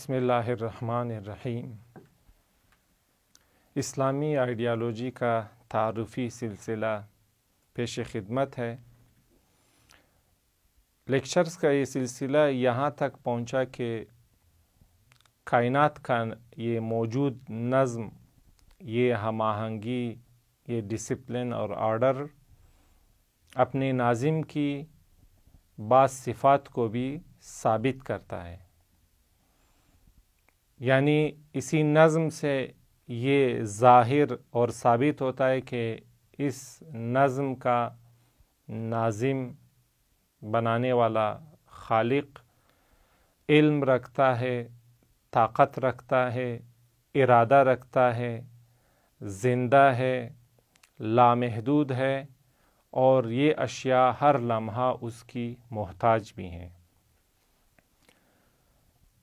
بسم اللہ الرحمن الرحیم۔ اسلامی آئیڈیالوجی کا تعارفی سلسلہ پیش خدمت ہے۔ لیکچرز کا یہ سلسلہ یہاں تک پہنچا کہ کائنات کا یہ موجود نظم، یہ ہم آہنگی، یہ ڈسپلن اور آرڈر اپنے ناظم کی بعض صفات کو بھی ثابت کرتا ہے، یعنی اسی نظم سے یہ ظاہر اور ثابت ہوتا ہے کہ اس نظم کا ناظم بنانے والا خالق علم رکھتا ہے، طاقت رکھتا ہے، ارادہ رکھتا ہے، زندہ ہے، لامحدود ہے، اور یہ اشیاء ہر لمحہ اس کی محتاج بھی ہیں۔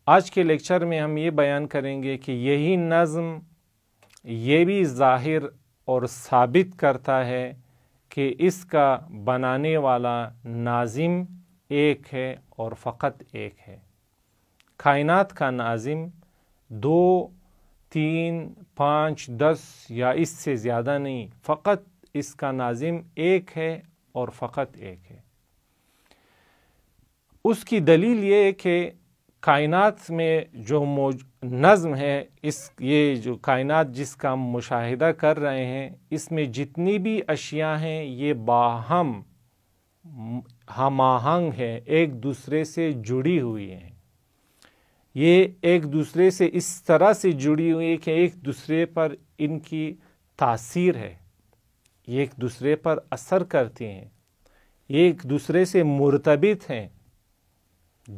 آج کے لیکچر میں ہم یہ بیان کریں گے کہ یہی نظم یہ بھی ظاہر اور ثابت کرتا ہے کہ اس کا بنانے والا ناظم ایک ہے اور فقط ایک ہے۔ کائنات کا ناظم 2، 3، 5، 10 یا اس سے زیادہ نہیں، فقط اس کا ناظم ایک ہے اور فقط ایک ہے۔ اس کی دلیل یہ ہے کہ کائنات میں جو نظم ہے، یہ جو کائنات جس کا ہم مشاہدہ کر رہے ہیں، اس میں جتنی بھی اشیاء ہیں یہ باہم ہم آہنگ ہیں، ایک دوسرے سے جڑی ہوئی ہیں۔ یہ ایک دوسرے سے اس طرح سے جڑی ہوئی ہے کہ ایک دوسرے پر ان کی تاثیر ہے، یہ ایک دوسرے پر اثر کرتی ہیں، یہ ایک دوسرے سے مرتبط ہیں،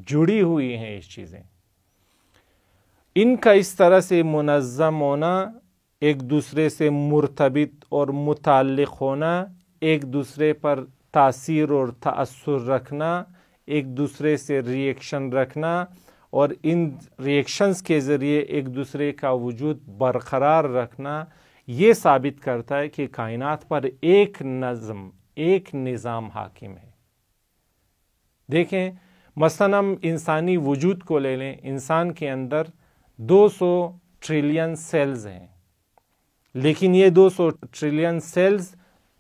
جڑی ہوئی ہیں اس چیزیں۔ ان کا اس طرح سے منظم ہونا، ایک دوسرے سے مرتبط اور متعلق ہونا، ایک دوسرے پر تاثیر اور تأثر رکھنا، ایک دوسرے سے ریئیکشن رکھنا، اور ان ریئیکشنز کے ذریعے ایک دوسرے کا وجود برقرار رکھنا، یہ ثابت کرتا ہے کہ کائنات پر ایک نظم، ایک نظام حاکم ہے۔ دیکھیں، مثلا ہم انسانی وجود کو لے لیں، انسان کے اندر 200 ٹریلین سیلز ہیں، لیکن یہ 200 ٹریلین سیلز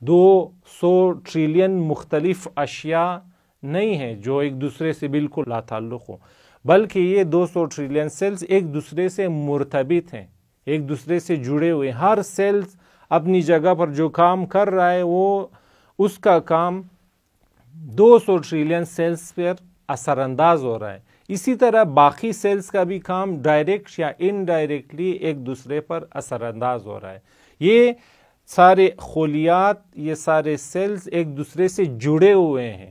200 ٹریلین مختلف اشیاء نہیں ہیں جو ایک دوسرے سے بالکل لا تعلق ہو، بلکہ یہ 200 ٹریلین سیلز ایک دوسرے سے مرتبط ہیں، ایک دوسرے سے جڑے ہوئے۔ ہر سیلز اپنی جگہ پر جو کام کر رہا ہے، وہ اس کا کام 200 ٹریلین سیلز پر اثر انداز ہو رہا ہے۔ اسی طرح باقی سیلز کا بھی کام ڈائریکٹ یا انڈائریکٹلی ایک دوسرے پر اثر انداز ہو رہا ہے۔ یہ سارے خلیات، یہ سارے سیلز ایک دوسرے سے جڑے ہوئے ہیں،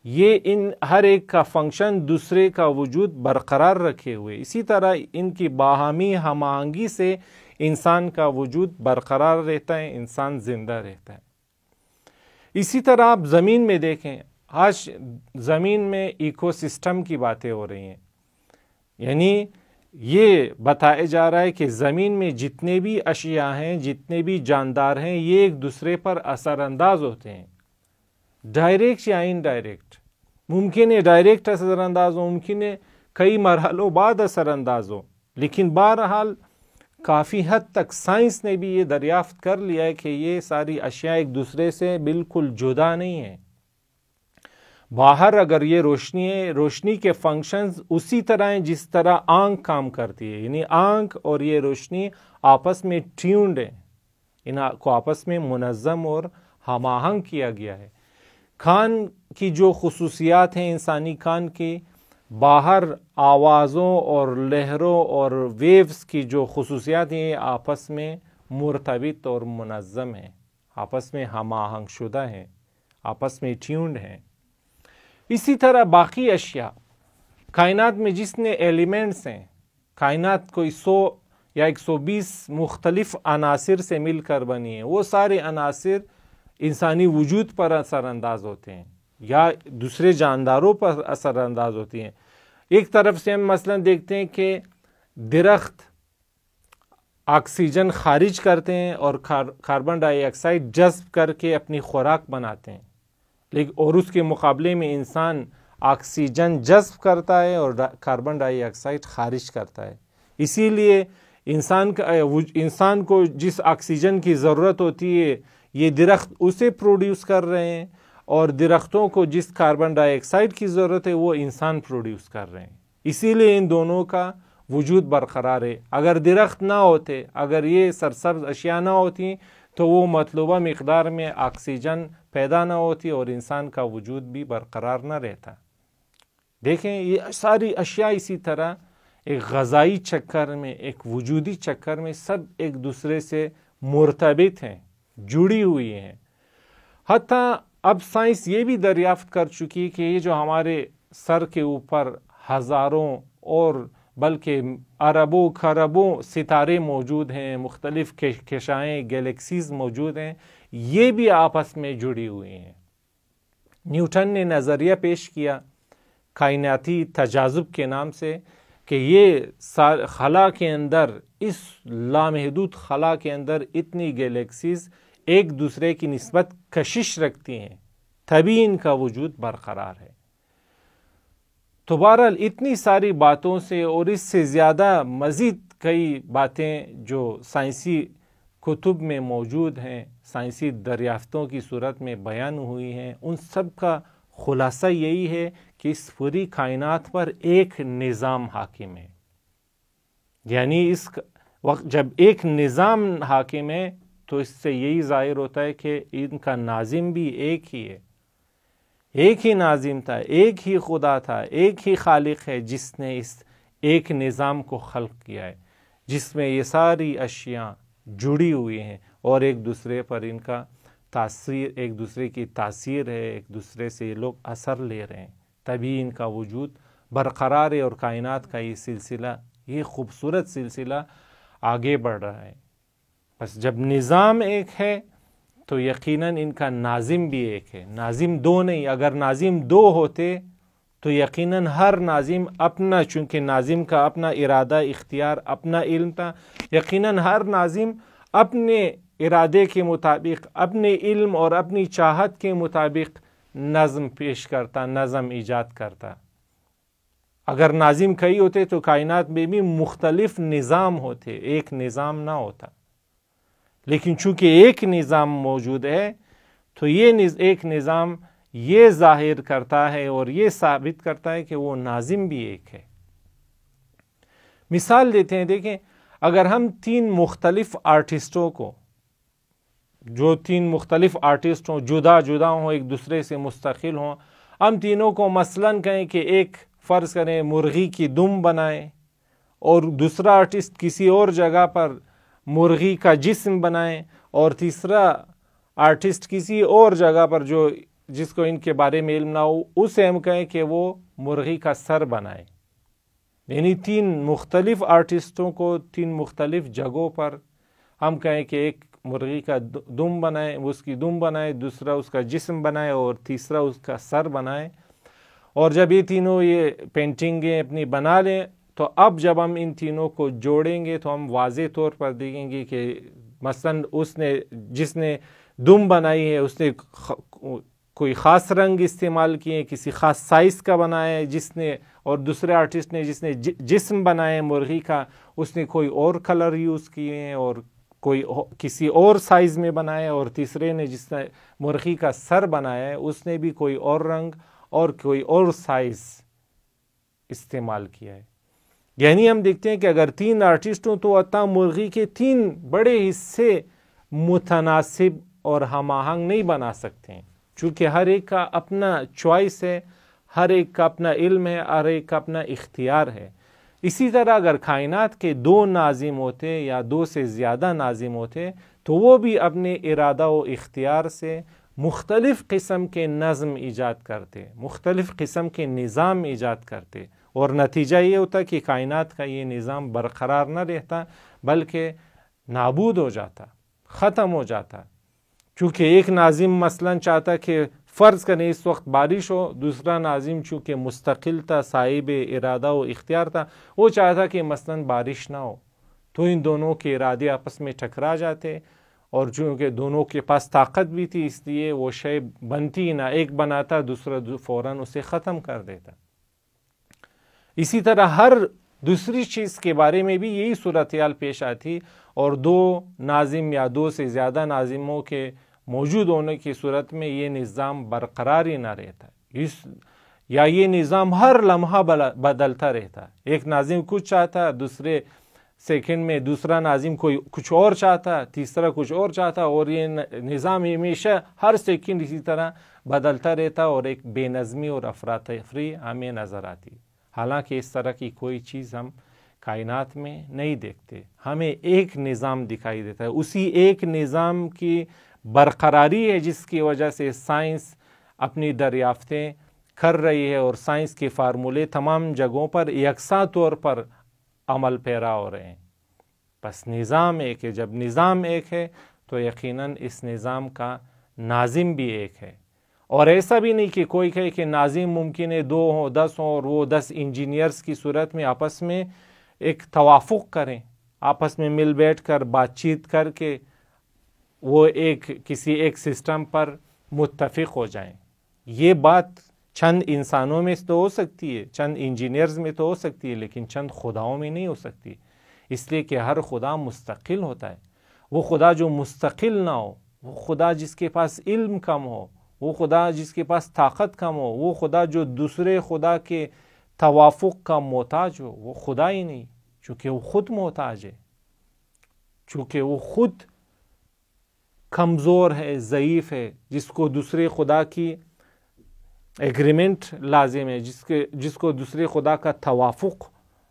یہ ان ہر ایک کا فنکشن دوسرے کا وجود برقرار رکھے ہوئے۔ اسی طرح ان کی باہمی ہم آہنگی سے انسان کا وجود برقرار رہتا ہے، انسان زندہ رہتا ہے۔ اسی طرح آپ زمین میں دیکھیں، آج زمین میں ایکو سسٹم کی باتیں ہو رہی ہیں، یعنی یہ بتایا جا رہا ہے کہ زمین میں جتنے بھی اشیاء ہیں، جتنے بھی جاندار ہیں، یہ ایک دوسرے پر اثر انداز ہوتے ہیں، ڈائریکٹ یا انڈائریکٹ۔ ممکن ہے ڈائریکٹ اثر انداز ہو، ممکن ہے کئی مرحلوں بعد اثر انداز ہو، لیکن بہرحال کافی حد تک سائنس نے بھی یہ دریافت کر لیا ہے کہ یہ ساری اشیاء ایک دوسرے سے بالکل جدا نہیں ہیں۔ باہر اگر یہ روشنی ہے، روشنی کے فنکشنز اسی طرح ہیں جس طرح آنکھ کام کرتی ہے، یعنی آنکھ اور یہ روشنی آپس میں ٹیونڈ ہیں، ان کو آپس میں منظم اور ہم آہنگ کیا گیا ہے۔ کان کی جو خصوصیات ہیں، انسانی کان کی، باہر آوازوں اور لہروں اور ویوز کی جو خصوصیات ہیں، یہ آپس میں مرتبط اور منظم ہیں، آپس میں ہم آہنگ شدہ ہیں، آپس میں ٹیونڈ ہیں۔ اسی طرح باقی اشیاء کائنات میں جتنے ایلیمنٹس ہیں، کائنات کوئی 100 یا 120 مختلف عناصر سے مل کر بنی ہیں، وہ سارے عناصر انسانی وجود پر اثر انداز ہوتے ہیں یا دوسرے جانداروں پر اثر انداز ہوتی ہیں۔ ایک طرف سے ہم مثلا دیکھتے ہیں کہ درخت آکسیجن خارج کرتے ہیں اور کاربن ڈائی آکسائڈ جذب کر کے اپنی خوراک بناتے ہیں، لیکن اور اس کے مقابلے میں انسان آکسیجن جذب کرتا ہے اور کاربن ڈائی آکسائڈ خارج کرتا ہے. اسی لیے انسان کو جس آکسیجن کی ضرورت ہوتی ہے یہ درخت اسے پروڈیوس کر رہے ہیں، اور درختوں کو جس کاربن ڈائی آکسائڈ کی ضرورت ہے وہ انسان پروڈیوس کر رہے ہیں. اسی لیے ان دونوں کا وجود برقرار ہے. اگر درخت نہ ہوتے، اگر یہ سرسبز اشیاء نہ ہوتی تو وہ مطلوبہ مقدار میں آکسیجن پیدا نہ ہوتی اور انسان کا وجود بھی برقرار نہ رہتا. دیکھیں یہ ساری اشیاء اسی طرح ایک غذائی چکر میں، ایک وجودی چکر میں سب ایک دوسرے سے مرتبط ہیں، جڑی ہوئی ہیں. حتیٰ اب سائنس یہ بھی دریافت کر چکی کہ یہ جو ہمارے سر کے اوپر ہزاروں اور بلکہ اربوں خربوں ستارے موجود ہیں، مختلف کشائیں گیلیکسیز موجود ہیں، یہ بھی آپس میں جڑی ہوئی ہیں. نیوٹن نے نظریہ پیش کیا کائناتی تجاذب کے نام سے کہ یہ خلا کے اندر، اس لامحدود خلا کے اندر اتنی گیلیکسیز ایک دوسرے کی نسبت کشش رکھتی ہیں، تبھی ان کا وجود برقرار ہے. تو بہرحال اتنی ساری باتوں سے اور اس سے زیادہ مزید کئی باتیں جو سائنسی کتب میں موجود ہیں، سائنسی دریافتوں کی صورت میں بیان ہوئی ہیں، ان سب کا خلاصہ یہی ہے کہ اس پوری کائنات پر ایک نظام حاکم ہے. یعنی اس وقت جب ایک نظام حاکم ہے تو اس سے یہی ظاہر ہوتا ہے کہ ان کا ناظم بھی ایک ہی ہے، ایک ہی ناظم تھا، ایک ہی خدا تھا، ایک ہی خالق ہے جس نے اس ایک نظام کو خلق کیا ہے، جس میں یہ ساری اشیاء جڑی ہوئی ہیں اور ایک دوسرے پر ان کا تاثیر، ایک دوسرے کی تاثیر ہے، ایک دوسرے سے یہ لوگ اثر لے رہے ہیں، تبھی ان کا وجود برقرار ہے اور کائنات کا یہ سلسلہ، یہ خوبصورت سلسلہ آگے بڑھ رہا ہے. بس جب نظام ایک ہے تو یقیناً ان کا ناظم بھی ایک ہے. ناظم دو نہیں، اگر ناظم دو ہوتے تو یقیناً ہر ناظم اپنا، چونکہ ناظم کا اپنا ارادہ، اختیار، اپنا علم تھا، یقیناً ہر ناظم اپنے ارادے کے مطابق، اپنے علم اور اپنی چاہت کے مطابق نظم پیش کرتا، نظم ایجاد کرتا. اگر ناظم کئی ہوتے تو کائنات میں بھی مختلف نظام ہوتے، ایک نظام نہ ہوتا. لیکن چونکہ ایک نظام موجود ہے تو یہ ایک نظام یہ ظاہر کرتا ہے اور یہ ثابت کرتا ہے کہ وہ ناظم بھی ایک ہے. مثال دیتے ہیں، دیکھیں اگر ہم تین مختلف آرٹسٹوں کو، جو تین مختلف آرٹسٹ ہوں، جدا جدا ہوں، ایک دوسرے سے مستقل ہوں، ہم تینوں کو مثلاً کہیں کہ ایک فرض کریں مرغی کی دم بنائیں اور دوسرا آرٹسٹ کسی اور جگہ پر مرغی کا جسم بنائیں اور تیسرا آرٹسٹ کسی اور جگہ پر جس کو ان کے بارے میں علم نہ ہو اسے ہم کہیں کہ وہ مرغی کا سر بنائے. یعنی تین مختلف آرٹسٹوں کو تین مختلف جگہوں پر ہم کہیں کہ ایک مرغی کا دم بنائے، اس کی دم بنائے، دوسرا اس کا جسم بنائے اور تیسرا اس کا سر بنائے. اور جب یہ تینوں یہ پینٹنگیں اپنی بنا لیں تو اب جب ہم ان تینوں کو جوڑیں گے تو ہم واضح طور پر دیکھیں گے کہ مثلاً جس نے دم بنائی ہے اس نے کوئی خاص رنگ استعمال کیے، کسی خاص سائز کا بنایا ہے جس نے، اور دوسرے آرٹسٹ نے جس نے جسم بنایا مرغی کا اس نے کوئی اور کلر یوز کیے ہیں اور کوئی کسی اور سائز میں بنایا، اور تیسرے نے جس نے مرغی کا سر بنایا ہے اس نے بھی کوئی اور رنگ اور کوئی اور سائز استعمال کیا ہے. یعنی ہم دیکھتے ہیں کہ اگر تین آرٹسٹ ہوں تو عطا مرغی کے تین بڑے حصے متناسب اور ہم آہنگ نہیں بنا سکتے ہیں، چونکہ ہر ایک کا اپنا چوائس ہے، ہر ایک کا اپنا علم ہے، ہر ایک کا اپنا اختیار ہے. اسی طرح اگر کائنات کے دو ناظم ہوتے یا دو سے زیادہ ناظم ہوتے تو وہ بھی اپنے ارادہ و اختیار سے مختلف قسم کے نظم ایجاد کرتے، مختلف قسم کے نظام ایجاد کرتے، اور نتیجہ یہ ہوتا کہ کائنات کا یہ نظام برقرار نہ رہتا بلکہ نابود ہو جاتا، ختم ہو جاتا. چونکہ ایک ناظم مثلاً چاہتا کہ فرض کریں اس وقت بارش ہو، دوسرا ناظم چونکہ مستقل تھا، صاحب ارادہ و اختیار تھا، وہ چاہتا کہ مثلاً بارش نہ ہو، تو ان دونوں کے ارادے آپس میں ٹکرا جاتے اور چونکہ دونوں کے پاس طاقت بھی تھی اس لیے وہ شے بنتی نہ، ایک بناتا دوسرا فوراً اسے ختم کر دیتا۔ اسی طرح ہر دوسری چیز کے بارے میں بھی یہی صورتحال پیش آتی، اور دو ناظم یا دو سے زیادہ ناظموں کے موجود ہونے کی صورت میں یہ نظام برقرار ہی نہ رہتا، یا یہ نظام ہر لمحہ بدلتا رہتا۔ ایک ناظم کچھ چاہتا، دوسرے سیکنڈ میں دوسرا ناظم کوئی کچھ اور چاہتا، تیسرا کچھ اور چاہتا، اور یہ نظام ہمیشہ ہر سیکنڈ اسی طرح بدلتا رہتا، اور ایک بے نظمی اور افراتفری ہمیں نظر آتی۔ حالانکہ اس طرح کی کوئی چیز ہم کائنات میں نہیں دیکھتے، ہمیں ایک نظام دکھائی دیتا ہے، اسی ایک نظام کی برقراری ہے جس کی وجہ سے سائنس اپنی دریافتیں کر رہی ہے، اور سائنس کے فارمولے تمام جگہوں پر یکساں طور پر عمل پیرا ہو رہے ہیں۔ بس نظام ایک ہے، جب نظام ایک ہے تو یقیناً اس نظام کا ناظم بھی ایک ہے، اور ایسا بھی نہیں کہ کوئی کہے کہ ناظم ممکن ہے 2 ہوں 10 ہوں، اور وہ 10 انجینئرز کی صورت میں آپس میں ایک توافق کریں، آپس میں مل بیٹھ کر بات چیت کر کے وہ کسی ایک سسٹم پر متفق ہو جائیں۔ یہ بات چند انسانوں میں تو ہو سکتی ہے، چند انجینئرز میں تو ہو سکتی ہے، لیکن چند خداؤں میں نہیں ہو سکتی، اس لیے کہ ہر خدا مستقل ہوتا ہے۔ وہ خدا جو مستقل نہ ہو، وہ خدا جس کے پاس علم کم ہو، وہ خدا جس کے پاس طاقت کم ہو، وہ خدا جو دوسرے خدا کے توافق کا محتاج ہو، وہ خدا ہی نہیں، چونکہ وہ خود محتاج ہے، چونکہ وہ خود کمزور ہے، ضعیف ہے، جس کو دوسرے خدا کی ایگریمنٹ لازم ہے، جس کو دوسرے خدا کا توافق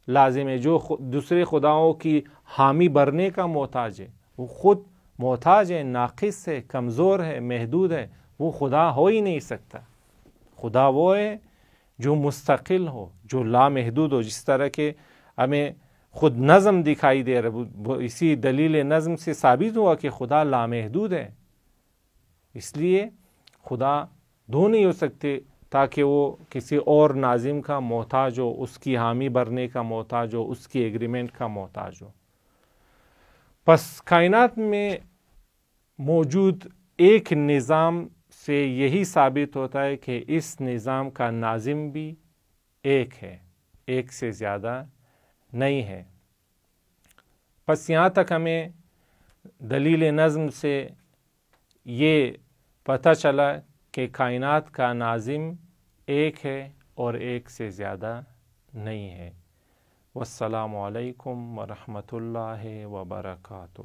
لازم ہے، جو دوسرے خداؤں کی حامی بھرنے کا محتاج ہے، وہ خود محتاج ہے، ناقص ہے، کمزور ہے، محدود ہے، وہ خدا ہو ہی نہیں سکتا۔ خدا وہ ہے جو مستقل ہو، جو لامحدود ہو، جس طرح کہ ہمیں خود نظم دکھائی دے رہا، اسی دلیل نظم سے ثابت ہوا کہ خدا لامحدود ہے۔ اس لیے خدا دو نہیں ہو سکتے تاکہ وہ کسی اور ناظم کا محتاج ہو، اس کی حامی بھرنے کا محتاج ہو، اس کی ایگریمنٹ کا محتاج ہو۔ پس کائنات میں موجود ایک نظام سے یہی ثابت ہوتا ہے کہ اس نظام کا ناظم بھی ایک ہے، ایک سے زیادہ نہیں ہے۔ پس یہاں تک ہمیں دلیل نظم سے یہ پتہ چلا کہ کائنات کا ناظم ایک ہے اور ایک سے زیادہ نہیں ہے۔ والسلام علیکم ورحمۃ اللہ وبرکاتہ۔